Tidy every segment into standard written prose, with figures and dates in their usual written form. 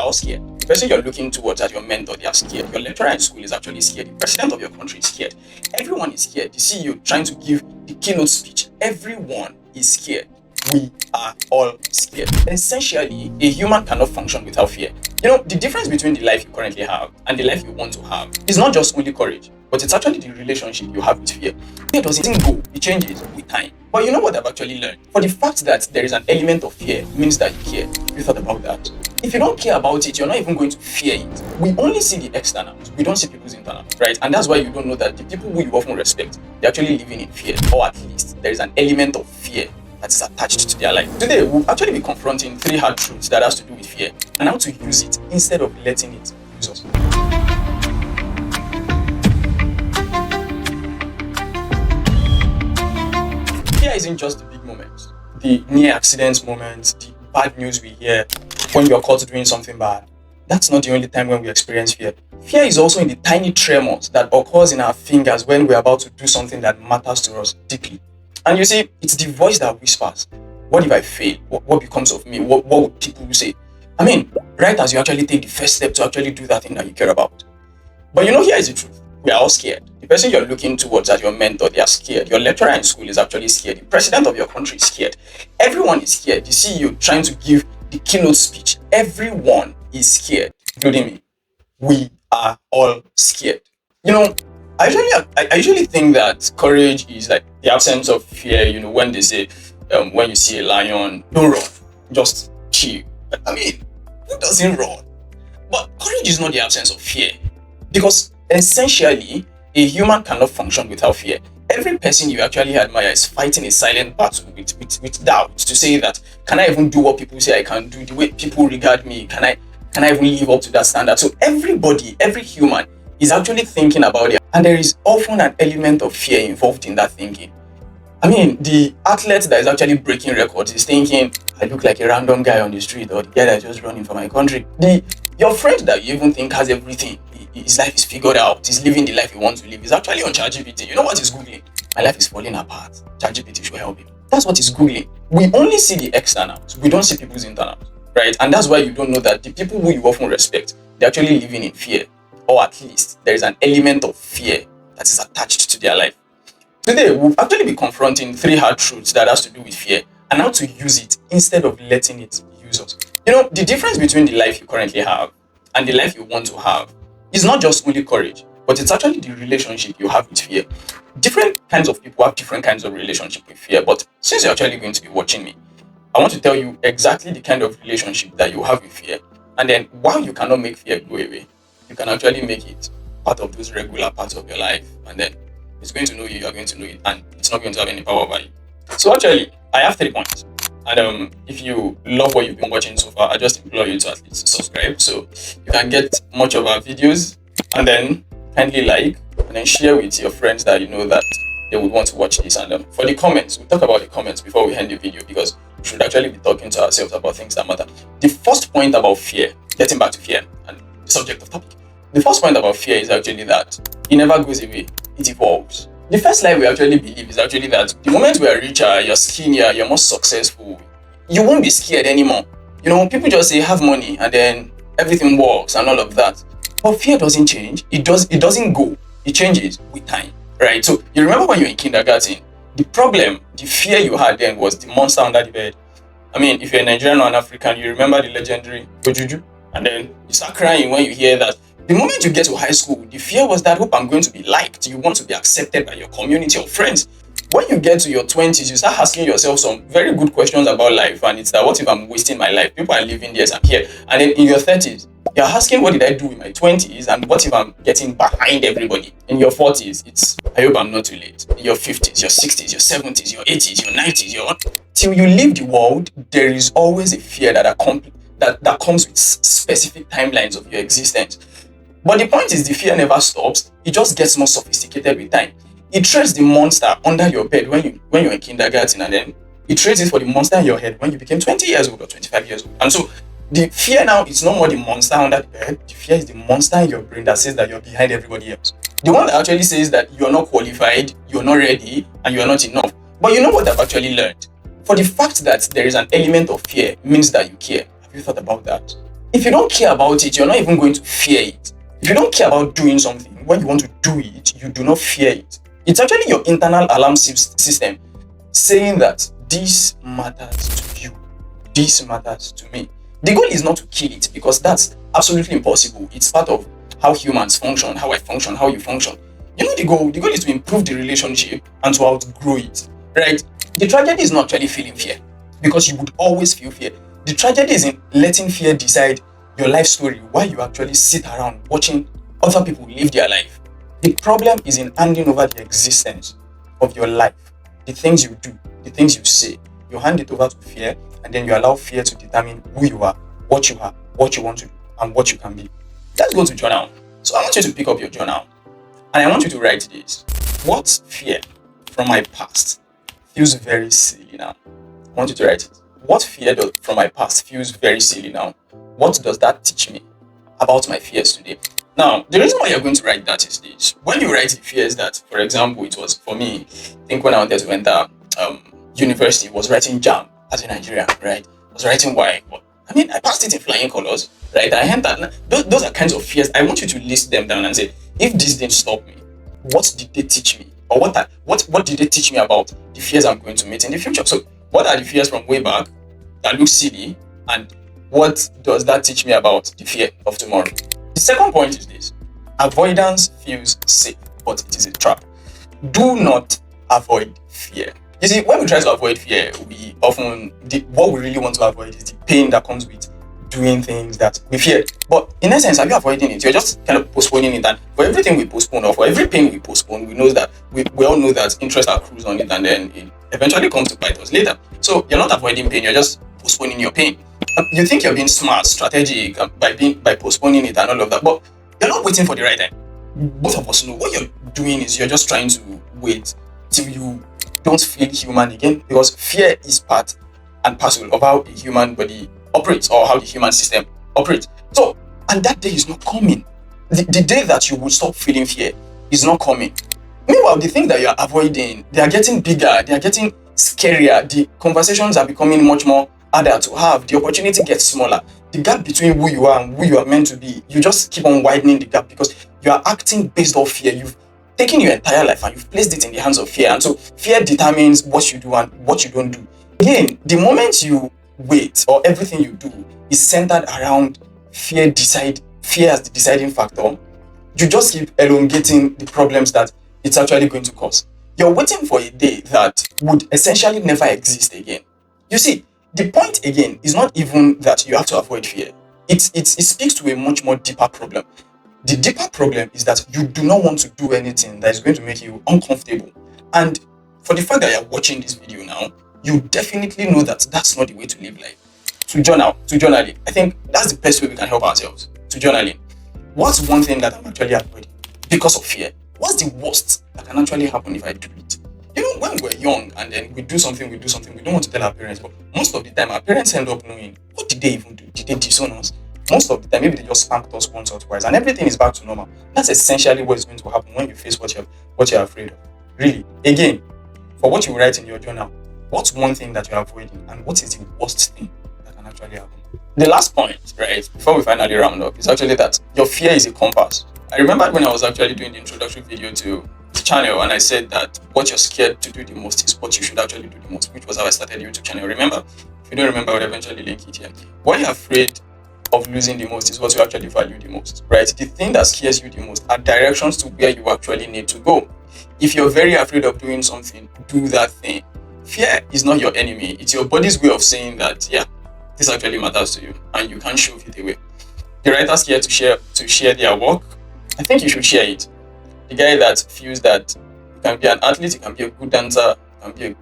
all scared. The person you're looking towards as your mentor, they are scared. Your lecturer in school is actually scared. The president of your country is scared. Everyone is scared. The CEO trying to give the keynote speech. Everyone is scared. We are all scared. Essentially, a human cannot function without fear. The difference between the life you currently have and the life you want to have is not just only courage, but it's actually the relationship you have with fear. Fear doesn't go, it changes with time. But you know what I've actually learned? For the fact that there is an element of fear means that you care. Have you thought about that? If you don't care about it, you're not even going to fear it. We only see the externals. We don't see people's internals, right? And that's why you don't know that the people who you often respect, they're actually living in fear, or at least there is an element of fear that is attached to their life. Today, we'll actually be confronting 3 hard truths that has to do with fear and how to use it instead of letting it use us. Fear isn't just the big moments, the near accident moments, the bad news we hear when you're caught doing something bad. That's not the only time when we experience fear. Fear is also in the tiny tremors that occurs in our fingers when we're about to do something that matters to us deeply. And you see, it's the voice that whispers, what if I fail? What becomes of me? What would people say? I mean, right as you actually take the first step to actually do that thing that you care about. But here is the truth. We are all scared. The person you're looking towards as your mentor, they are scared. Your lecturer in school is actually scared. The president of your country is scared. Everyone is scared. The CEO trying to give the keynote speech. Everyone is scared, including me. We are all scared. I usually think that courage is like the absence of fear. When they say, when you see a lion, don't run, just chill. I mean, who doesn't run? But courage is not the absence of fear, because essentially, a human cannot function without fear. Every person you actually admire is fighting a silent battle with doubt to say that, can I even do what people say I can do? The way people regard me, can I even live up to that standard? So everybody, every human is actually thinking about it. And there is often an element of fear involved in that thinking. I mean, the athlete that is actually breaking records is thinking, I look like a random guy on the street, or the guy that's just running for my country. Your friend that you even think has everything, his life is figured out, he's living the life he wants to live, is actually on ChatGPT. You know what he's Googling? My life is falling apart. ChatGPT should help him. That's what he's Googling. We only see the externals. We don't see people's internals, right? And that's why you don't know that the people who you often respect, they're actually living in fear, or at least there is an element of fear that is attached to their life. Today, we'll actually be confronting 3 hard truths that has to do with fear and how to use it instead of letting it use us. The difference between the life you currently have and the life you want to have is not just only courage, but it's actually the relationship you have with fear. Different kinds of people have different kinds of relationship with fear, but since you're actually going to be watching me, I want to tell you exactly the kind of relationship that you have with fear, and then while you cannot make fear go away, you can actually make it part of those regular parts of your life, and then it's going to know you, you're going to know it, and it's not going to have any power over you. So actually, I have 3 points. And if you love what you've been watching so far, I just implore you to at least subscribe so you can get much of our videos, and then kindly like and then share with your friends that you know that they would want to watch this. And for the comments, we'll talk about the comments before we end the video, because we should actually be talking to ourselves about things that matter. The first point about fear, getting back to fear and the subject of topic, the first point about fear is actually that it never goes away, it evolves. The first lie we actually believe is actually that the moment we are richer, you're skinnier, you're more successful, you won't be scared anymore. People just say have money and then everything works and all of that. But fear doesn't change. It doesn't go. It changes with time, right? So you remember when you were in kindergarten, the fear you had then was the monster under the bed. I mean, if you're a Nigerian or an African, you remember the legendary Ojuju, and then you start crying when you hear that. The moment you get to high school, the fear was that, hope I'm going to be liked. You want to be accepted by your community of friends. When you get to your 20s, you start asking yourself some very good questions about life. And it's that, what if I'm wasting my life? People are living this, I'm here. And then in your 30s, you're asking, what did I do in my 20s? And what if I'm getting behind everybody? In your 40s, it's, I hope I'm not too late. In your 50s, your 60s, your 70s, your 80s, your 90s, till you leave the world, there is always a fear that comes with specific timelines of your existence. But the point is, the fear never stops. It just gets more sophisticated with time. It traces the monster under your bed when you're in kindergarten, and then it traces for the monster in your head when you became 20 years old or 25 years old. And so the fear now is no more the monster under the bed. The fear is the monster in your brain that says that you're behind everybody else. The one that actually says that you're not qualified, you're not ready, and you're not enough. But you know what I've actually learned? For the fact that there is an element of fear means that you care. Have you thought about that? If you don't care about it, you're not even going to fear it. If you don't care about doing something, when you want to do it, you do not fear it. It's actually your internal alarm system saying that this matters to you. This matters to me. The goal is not to kill it, because that's absolutely impossible. It's part of how humans function, how I function, how you function. You know the goal? The goal is to improve the relationship and to outgrow it, right? The tragedy is not actually feeling fear, because you would always feel fear. The tragedy is in letting fear decide your life story while you actually sit around watching other people live their life. The problem is in handing over the existence of your life, the things you do, the things you say. You hand it over to fear, and then you allow fear to determine who you are, what you want to do, and what you can be. Let's go to journal. So I want you to pick up your journal, and I want you to write this. What fear from my past feels very silly now? I want you to write it. What fear from my past feels very silly now? What does that teach me about my fears today? Now, the reason why you're going to write that is this. When you write the fears that, for example, it was for me, I think when I wanted to enter university, was writing JAM as a Nigerian, right? I was writing why. But, I mean, I passed it in flying colors, right? I entered. Those are kinds of fears. I want you to list them down and say, if this didn't stop me, what did they teach me? Or what did they teach me about the fears I'm going to meet in the future? So, what are the fears from way back that look silly, and what does that teach me about the fear of tomorrow? The second point is this. Avoidance feels safe, but it is a trap. Do not avoid fear. You see, when we try to avoid fear, we often, what we really want to avoid is the pain that comes with doing things that we fear. But in essence, are you avoiding it? You're just kind of postponing it. And for everything we postpone, or for every pain we postpone, we know that we all know that interest accrues on it, and then it eventually comes to bite us later. So you're not avoiding pain, you're just postponing your pain. You think you're being smart, strategic by postponing it and all of that, but you're not waiting for the right time. Both of us know what you're doing is you're just trying to wait till you don't feel human again, because fear is part and parcel of how the human body operates, or how the human system operates. So, and that day is not coming. The day that you will stop feeling fear is not coming. Meanwhile, the things that you're avoiding, they are getting bigger, they are getting scarier. The conversations are becoming much more harder to have. The opportunity gets smaller. The gap between who you are and who you are meant to be, you just keep on widening the gap, because you are acting based off fear. You've taken your entire life and you've placed it in the hands of fear. And so fear determines what you do and what you don't do. Again, the moment you wait, or everything you do is centered around fear as the deciding factor, you just keep elongating the problems that it's actually going to cause. You're waiting for a day that would essentially never exist again. You see, the point again is not even that you have to avoid fear. It speaks to a much more deeper problem. The deeper problem is that you do not want to do anything that is going to make you uncomfortable. And for the fact that you're watching this video now, you definitely know that that's not the way to live life. To journaling. I think that's the best way we can help ourselves. To journaling. What's one thing that I'm actually avoiding because of fear? What's the worst that can actually happen if I do it? You know, when we're young and then we do something, we don't want to tell our parents, but most of the time our parents end up knowing, what did they even do? Did they disown us? Most of the time, maybe they just spanked us once or twice and everything is back to normal. That's essentially what is going to happen when you face what you're afraid of. Really, again, for what you write in your journal, what's one thing that you're avoiding, and what is the worst thing that can actually happen? The last point, right, before we finally round up, is actually that your fear is a compass. I remember when I was actually doing the introductory video to the channel, and I said that what you're scared to do the most is what you should actually do the most, which was how I started the YouTube channel. Remember? If you don't remember, I would eventually link it here. What you're afraid of losing the most is what you actually value the most, right? The thing that scares you the most are directions to where you actually need to go. If you're very afraid of doing something, do that thing. Fear is not your enemy. It's your body's way of saying that, yeah, this actually matters to you, and you can't shove it away. The writer's scared to share their work. I think you should share it. The guy that feels that you can be an athlete, you can be a good dancer, you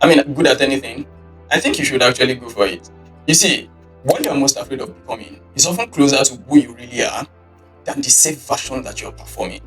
can be good at anything, I think you should actually go for it. You see, what you're most afraid of becoming is often closer to who you really are than the safe version that you're performing.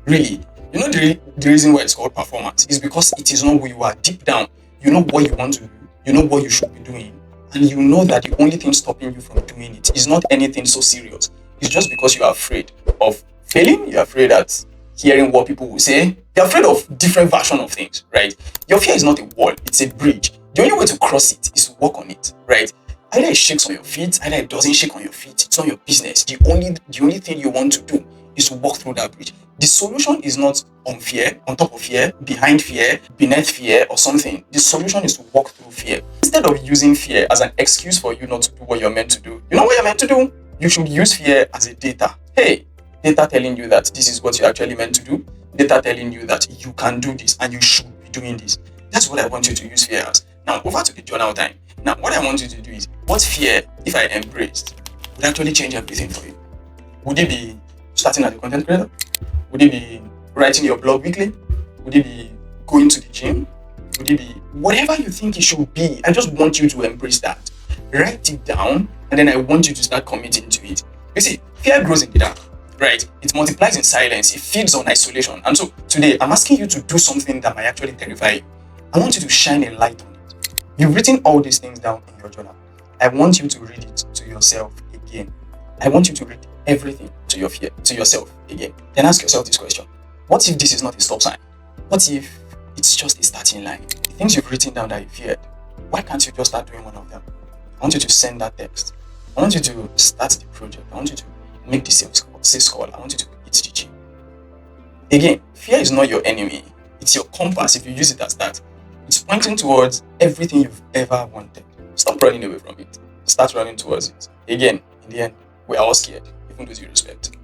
Really, you know the reason why it's called performance is because it is not who you are. Deep down, you know what you want to do, you know what you should be doing, and you know that the only thing stopping you from doing it is not anything so serious. It's just because you are afraid of failing, you're afraid that hearing what people will say, you're afraid of different version of things, right? Your fear is not a wall, it's a bridge. The only way to cross it is to walk on it, right? Either it shakes on your feet, either it doesn't shake on your feet. It's not your business. The only thing you want to do is to walk through that bridge. The solution is not on fear, on top of fear, behind fear, beneath fear, or something. The solution is to walk through fear. Instead of using fear as an excuse for you not to do what you're meant to do, you know what you're meant to do? You should use fear as a data. Hey, data telling you that this is what you're actually meant to do. Data telling you that you can do this and you should be doing this. That's what I want you to use fear as. Now, over to the journal time. Now, what I want you to do is, what fear, if I embraced, would actually change everything for you? Would it be starting as a content creator? Would it be writing your blog weekly? Would it be going to the gym? Would it be whatever you think it should be? I just want you to embrace that. Write it down, and then I want you to start committing to it. You see, fear grows in the dark, right? It multiplies in silence. It feeds on isolation. And so today, I'm asking you to do something that might actually terrify you. I want you to shine a light on it. You've written all these things down in your journal. I want you to read it to yourself again. I want you to read everything to yourself again. Then ask yourself this question. What if this is not a stop sign? What if it's just a starting line? The things you've written down that you feared, why can't you just start doing one of them? I want you to send that text. I want you to start the project. I want you to make the sales call. I want you to hit the gym. Again, fear is not your enemy. It's your compass if you use it as that. It's pointing towards everything you've ever wanted. Stop running away from it. Start running towards it. Again, in the end, we're all scared, even those you respect.